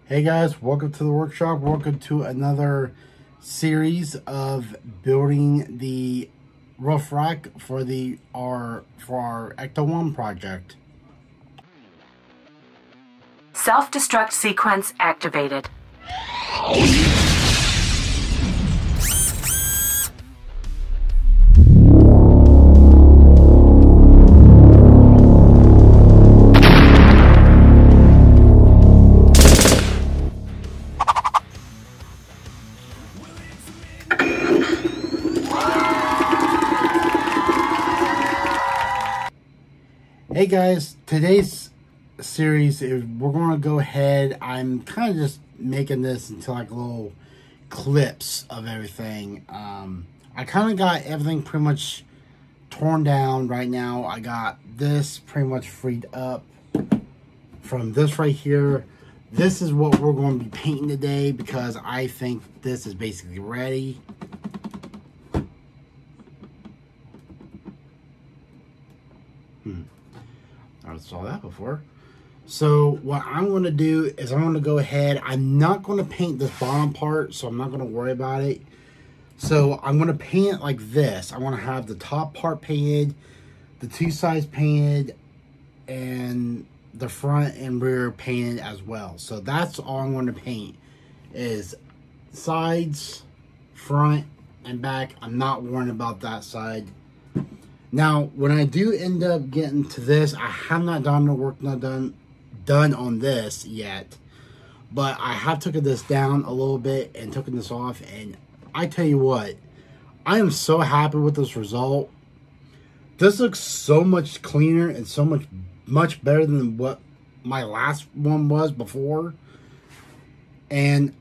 Hey guys, welcome to the workshop. Welcome to another series of building the roof rack for our Ecto-1 project. Self-destruct sequence activated. Hey guys, today's series is we're going to go ahead. I'm kind of just making this into like little clips of everything. I kind of got everything pretty much torn down right now. I got this pretty much freed up from this right here. This is what we're going to be painting today because I think this is basically ready. I saw that before. So what I'm going to do is I'm going to go ahead. I'm not going to paint this bottom part, so I'm not going to worry about it. So I'm going to paint it like this. I want to have the top part painted, the two sides painted, and the front and rear painted as well. So that's all I'm going to paint is sides, front, and back. I'm not worrying about that side. Now, when I do end up getting to this, I have not done the work done on this yet, but I have taken this down a little bit and taken this off, and I tell you what, I am so happy with this result. This looks so much cleaner and so much better than what my last one was before, and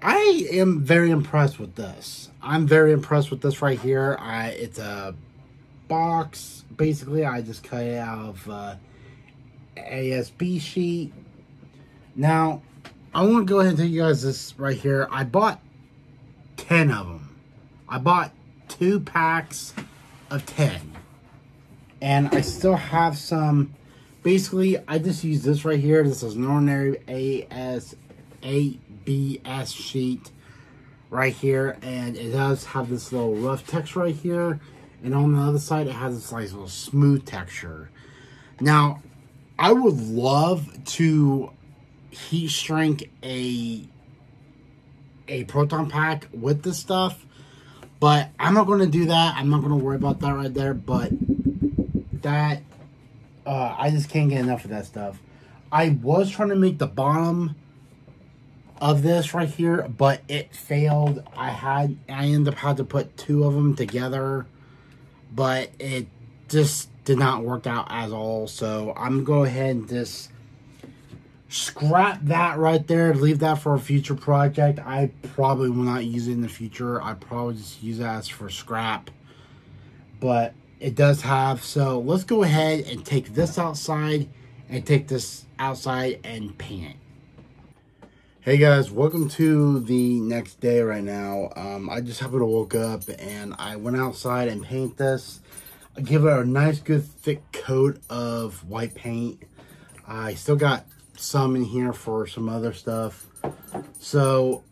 I am very impressed with this. I'm very impressed with this right here. It's a box. Basically, I just cut it out of ASB sheet. Now, I want to go ahead and tell you guys this right here. I bought 10 of them. I bought 2 packs of 10. And I still have some. Basically, I just use this right here. This is an ordinary ABS sheet right here. And it does have this little rough texture right here. And on the other side, it has this nice little smooth texture. Now, I would love to heat shrink a proton pack with this stuff, but I'm not going to do that. I'm not going to worry about that right there, but that, I just can't get enough of that stuff. I was trying to make the bottom of this right here, but it failed. I ended up having to put 2 of them together, but it just did not work out at all. So I'm going to go ahead and just scrap that right there. Leave that for a future project. I probably will not use it in the future. I probably just use it as for scrap. But it does have. So let's go ahead and take this outside and take this outside and paint it. Hey guys, welcome to the next day right now. I just happened to woke up and I went outside and paint this. I give it a nice good thick coat of white paint. I still got some in here for some other stuff. So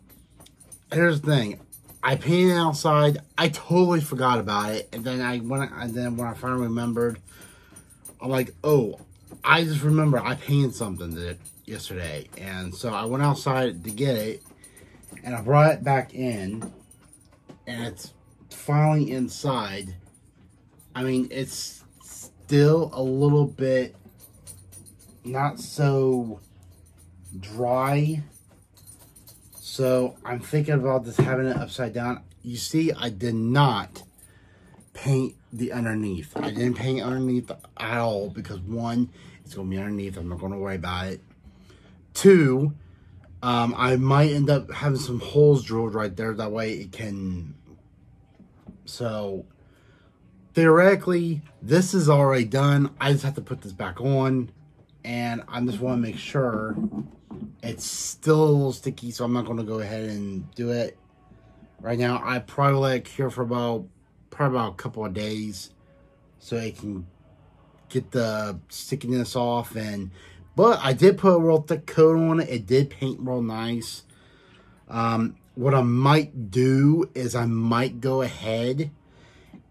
here's the thing. I painted outside. I totally forgot about it. And then when I finally remembered, I'm like, oh, I just remember I painted something yesterday. And so I went outside to get it, and I brought it back in, and it's finally inside. I mean, it's still a little bit not so dry. So I'm thinking about just having it upside down. You see, I did not paint the underneath. I didn't paint underneath at all because 1, it's going to be underneath. I'm not going to worry about it. 2, I might end up having some holes drilled right there. That way it can. So theoretically, this is already done. I just have to put this back on. And I just want to make sure it's still a little sticky. So I'm not going to go ahead and do it right now. I probably let it cure for about a couple of days so it can get the stickiness off. And But I did put a real thick coat on it. It did paint real nice. What I might do is I might go ahead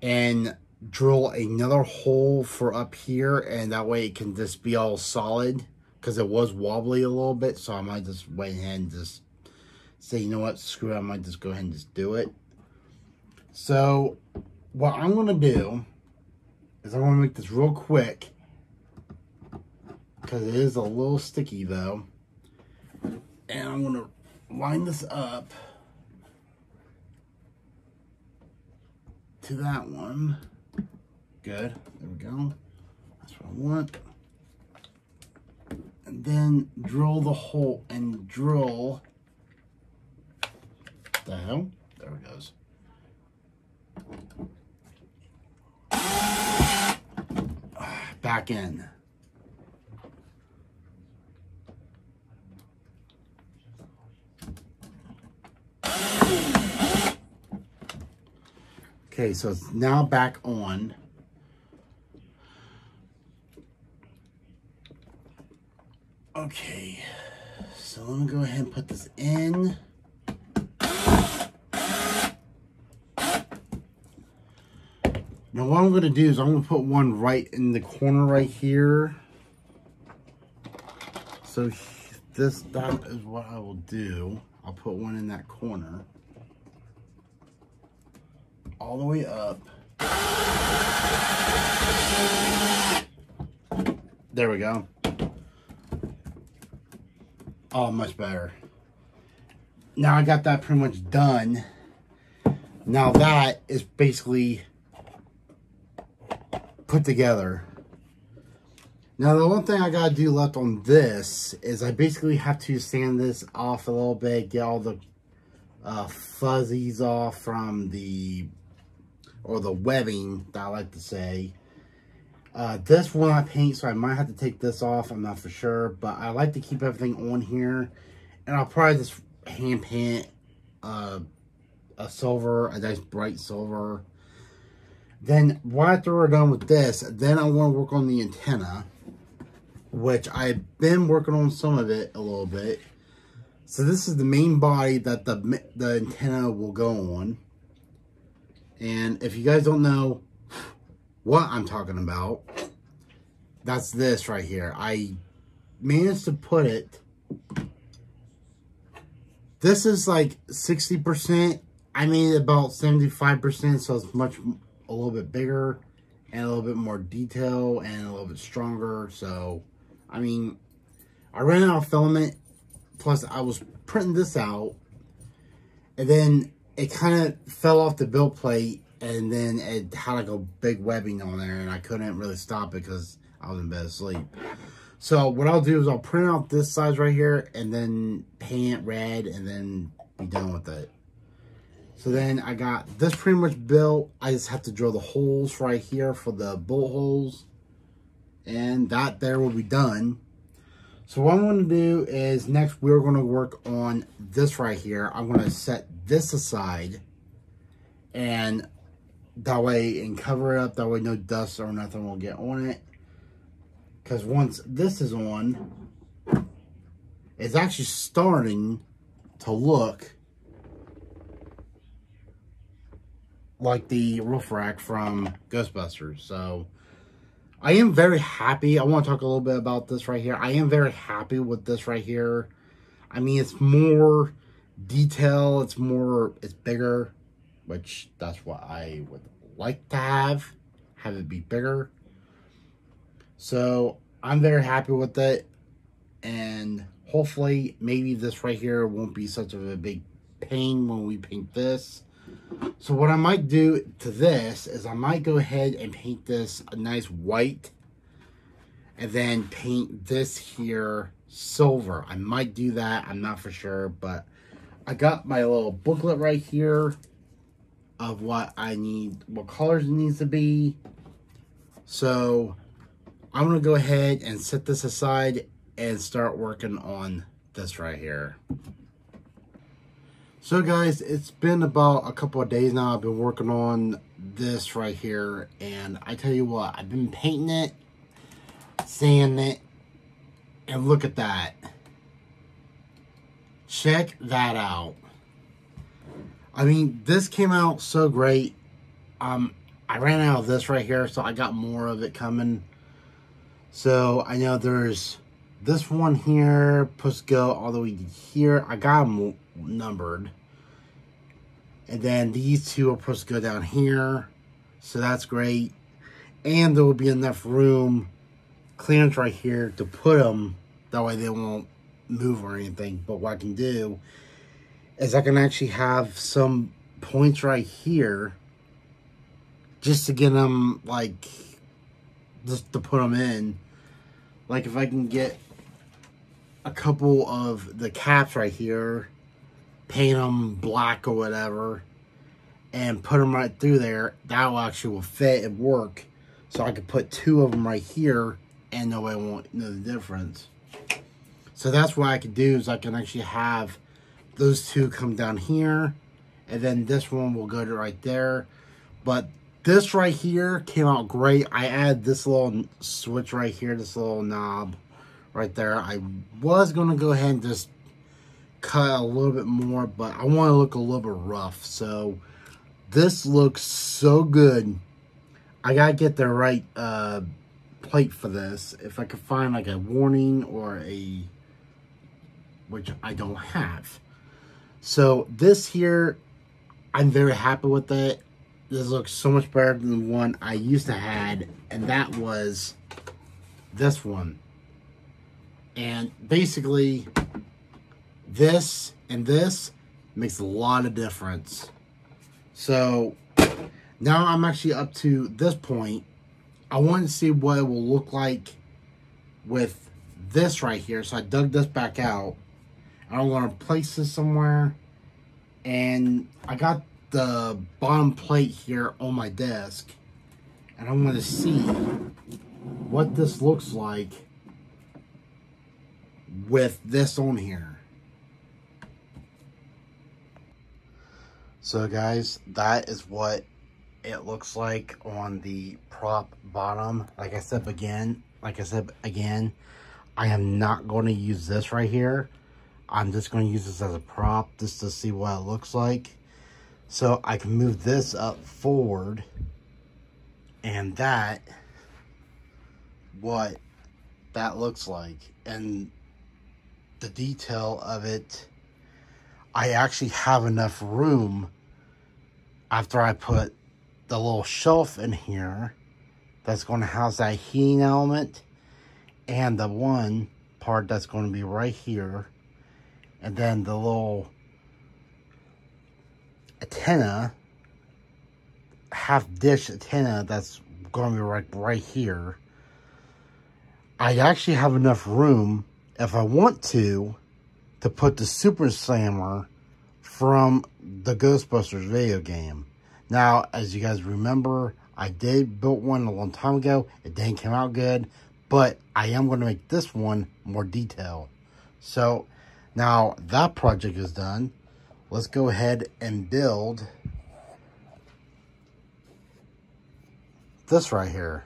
and drill another hole for up here, and that way it can just be all solid, because it was wobbly a little bit. So I might just went ahead and just say, you know what, screw it, I might just go ahead and just do it. So what I'm going to do is I'm going to make this real quick, because it is a little sticky though. And I'm going to line this up to that one. Good. There we go. That's what I want. And then drill the hole and drill. The hell? There it goes. Back in. Okay, so it's now back on. Okay, so let me go ahead and put this in. Now what I'm going to do is I'm going to put one right in the corner right here. So that is what I will do. I'll put one in that corner. All the way up. There we go. Oh, much better. Now I got that pretty much done. Now that is basically put together. Now the one thing I gotta do left on this is I basically have to sand this off a little bit, get all the fuzzies off from the webbing that I like to say. This will not paint, so I might have to take this off. I'm not for sure, but I like to keep everything on here, and I'll probably just hand paint a silver, a nice bright silver. Then right after we're done with this, then I want to work on the antenna, which I've been working on some of it a little bit. So this is the main body that the antenna will go on. And if you guys don't know what I'm talking about, that's this right here. I managed to put it, this is like 60%. I made it about 75%, so it's a little bit bigger and a little bit more detail and a little bit stronger. So, I mean, I ran out of filament, plus I was printing this out, and then it kind of fell off the build plate, and then it had like a big webbing on there, and I couldn't really stop it because I was in bed asleep. So what I'll do is I'll print out this size right here, and then paint it red, and then be done with it. So then I got this pretty much built. I just have to drill the holes right here for the bolt holes, and that there will be done. So what I'm going to do is next we're going to work on this right here. I'm going to set this aside, and that way, and cover it up. That way no dust or nothing will get on it. Because once this is on, it's actually starting to look like the roof rack from Ghostbusters. So I am very happy. I want to talk a little bit about this right here. I am very happy with this right here. I mean, it's more detail. It's bigger, which that's what I would like to have it be bigger. So I'm very happy with it, and hopefully maybe this right here won't be such of a big pain when we paint this. So what I might do to this is I might go ahead and paint this a nice white, and then paint this here silver. I might do that. I'm not for sure, but I got my little booklet right here of what I need, what colors it needs to be. So I'm going to go ahead and set this aside and start working on this right here. So guys, it's been about a couple of days now. I've been working on this right here, and I tell you what, I've been painting it, sanding it, And look at that. Check that out. I mean, this came out so great. I ran out of this right here, so I got more of it coming. So I know there's this one here, supposed to go all the way to here. I got them numbered. And then these two are supposed to go down here. So that's great. And there will be enough room, clearance right here, to put them. That way they won't move or anything. But what I can do is I can actually have some points right here just to get them, like, just to put them in. Like, if I can get a couple of the caps right here, paint them black or whatever, and put them right through there, that will fit and work. So I could put two of them right here, and nobody won't know the difference. So that's what I could do, is I can actually have those two come down here, and then this one will go to right there. But this right here came out great. I added this little switch right here, this little knob right there. I was going to go ahead and just cut a little bit more, but I want to look a little bit rough. So this looks so good. I got to get the right plate for this. If I could find like a warning or a, which I don't have. So this here, I'm very happy with it. This looks so much better than the one I used to had, and that was this one. And basically, this and this makes a lot of difference. So now I'm actually up to this point. I want to see what it will look like with this right here. So I dug this back out. I'm going to place this somewhere. And I got the bottom plate here on my desk. And I want to see what this looks like with this on here. So guys, that is what it looks like on the prop bottom. Like I said again, I am not going to use this right here. I'm just going to use this as a prop just to see what it looks like. So I can move this up forward, and that, what that looks like. And the detail of it, I actually have enough room after I put the little shelf in here that's going to house that heating element, and the one part that's going to be right here, and then the little antenna, half dish antenna that's going to be right here. I actually have enough room, if I want to put the Super Slammer from the Ghostbusters video game. Now, as you guys remember, I did build one a long time ago. It didn't come out good, but I am going to make this one more detailed. So now that project is done, let's go ahead and build this right here.